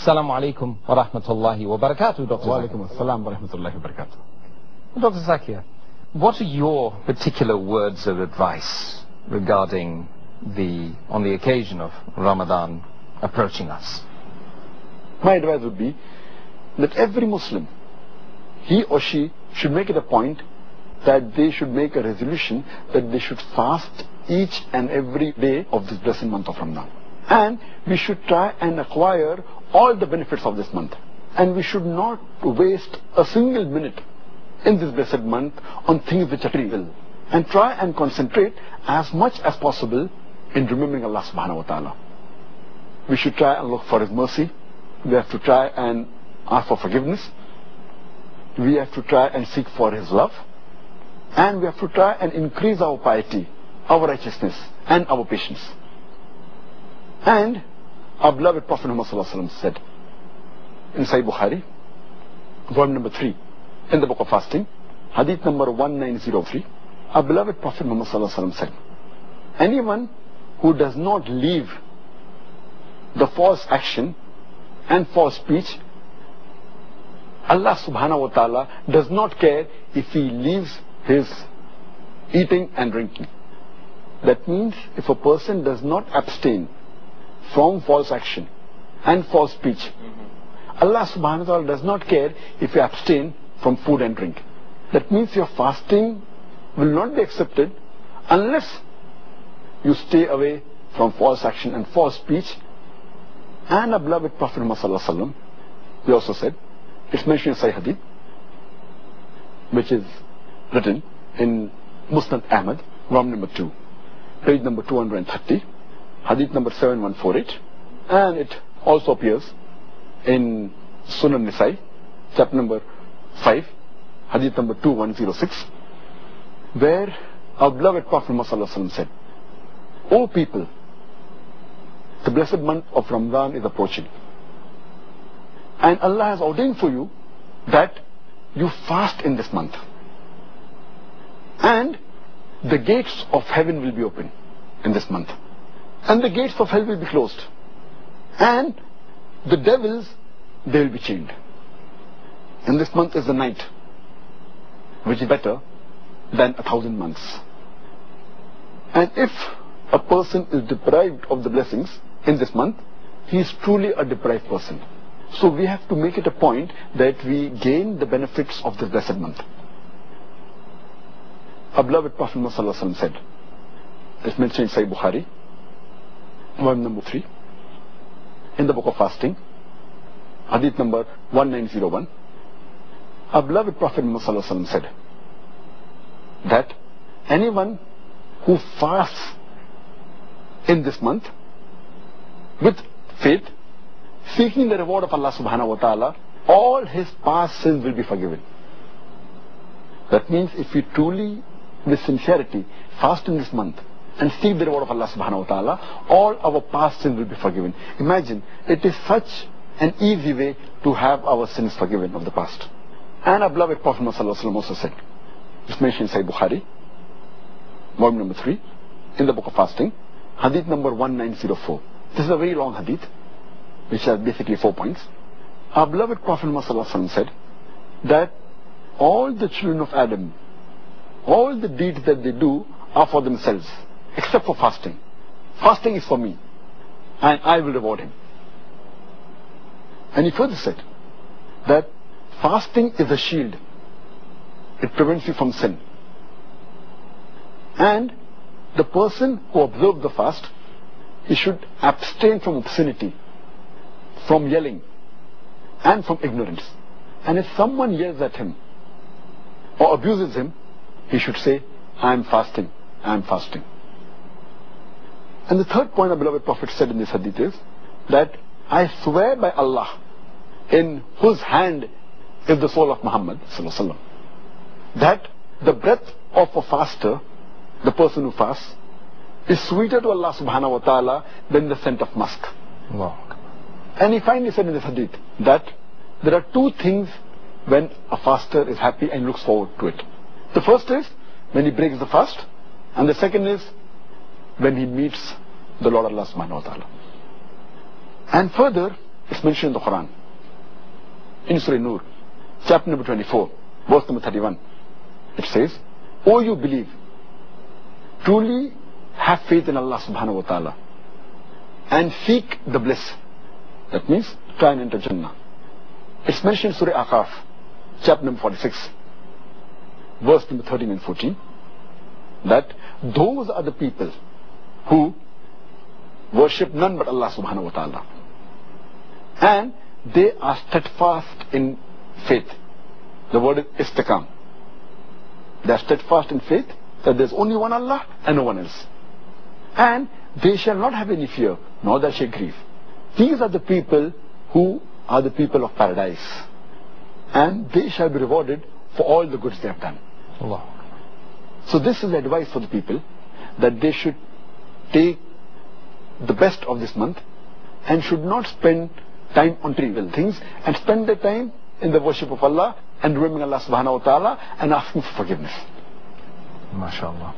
Assalamu alaikum wa rahmatullahi wa barakatuh, Dr. Wa Zakir. alaikum assalam wa rahmatullahi wa barakatuh. Dr. Zakir, what are your particular words of advice regarding on the occasion of Ramadan approaching us? My advice would be that every Muslim, he or she, should make it a point that they should make a resolution that they should fast each and every day of this blessed month of Ramadan. And we should try and acquire all the benefits of this month. And we should not waste a single minute in this blessed month on things which are trivial. And try and concentrate as much as possible in remembering Allah subhanahu wa ta'ala. We should try and look for His mercy. We have to try and ask for forgiveness. We have to try and seek for His love. And we have to try and increase our piety, our righteousness, and our patience. And our beloved Prophet Muhammad sallallahu alaihi wasallam said in Sahih Bukhari, volume number 3, in the book of fasting, hadith number 1903, our beloved Prophet Muhammad sallallahu alaihi wasallam said, anyone who does not leave the false action and false speech, Allah subhanahu wa ta'ala does not care if he leaves his eating and drinking. That means if a person does not abstain from false action and false speech, Allah subhanahu wa ta'ala does not care if you abstain from food and drink. That means your fasting will not be accepted unless you stay away from false action and false speech. And our beloved Prophet Muhammad sallallahu alaihi wasallam, he also said, it's mentioned in Sahih Hadith, which is written in Musnad Ahmad, volume number 2, page number 230, hadith number 7148, and it also appears in Sunan Nisai, chapter number 5, hadith number 2106, where our beloved Prophet Muhammad sallallahu alaihi wasallam said, O people, the blessed month of Ramadan is approaching, and Allah has ordained for you that you fast in this month, and the gates of heaven will be open in this month, and the gates of hell will be closed, and the devils, they will be chained. And this month is the night, which is better than 1,000 months. And if a person is deprived of the blessings in this month, he is truly a deprived person. So we have to make it a point that we gain the benefits of this blessed month. Our beloved Prophet Muhammad sallallahu alaihi wasallam said, it's mentioned in Sahih Bukhari, volume number 3, in the book of fasting, hadith number 1901, our beloved Prophet Muhammad sallallahu alaihi wasallam said that anyone who fasts in this month with faith, seeking the reward of Allah subhanahu wa ta'ala, all his past sins will be forgiven. That means if we truly, with sincerity, fast in this month and seek the reward of Allah subhanahu wa ta'ala, all our past sins will be forgiven. Imagine, it is such an easy way to have our sins forgiven of the past. And our beloved Prophet Muhammad sallallahu alaihi wasallam also said, it's mentioned in Sahih Bukhari, volume number 3, in the book of fasting, hadith number 1904. This is a very long hadith, which has basically 4 points. Our beloved Prophet Muhammad sallallahu alaihi wasallam said that all the children of Adam, all the deeds that they do are for themselves, except for fasting. Fasting is for me, and I will reward him. And he further said that fasting is a shield. It prevents you from sin. And the person who observes the fast, he should abstain from obscenity, from yelling, and from ignorance. And if someone yells at him or abuses him, he should say, I am fasting, I am fasting. And the third point our beloved Prophet said in this hadith is that I swear by Allah, in whose hand is the soul of Muhammad sallallahu alaihi wasallam, that the breath of a faster, the person who fasts, is sweeter to Allah subhanahu wa ta'ala than the scent of musk. Wow. And he finally said in this hadith that there are two things when a faster is happy and looks forward to it. The first is when he breaks the fast, and the second is when he meets the Lord Allah subhanahu wa ta'ala. And further, It's mentioned in the Quran. In Surah Nur, chapter number 24, verse number 31. It says, "O you believe, truly have faith in Allah subhanahu wa ta'ala and seek the bliss." That means try and enter Jannah. It's mentioned in Surah Aqaf, chapter number 46, verse number 13 and 14, that those are the people who worship none but Allah subhanahu wa ta'ala, and they are steadfast in faith. The word is istiqam. They are steadfast in faith that there is only one Allah and no one else, and they shall not have any fear, nor that shall grieve. These are the people who are the people of paradise, and they shall be rewarded for all the goods they have done. Allah. So this is advice for the people, that they should take the best of this month and should not spend time on trivial things, and spend their time in the worship of Allah and remembering Allah subhanahu wa ta'ala and asking for forgiveness. MashaAllah.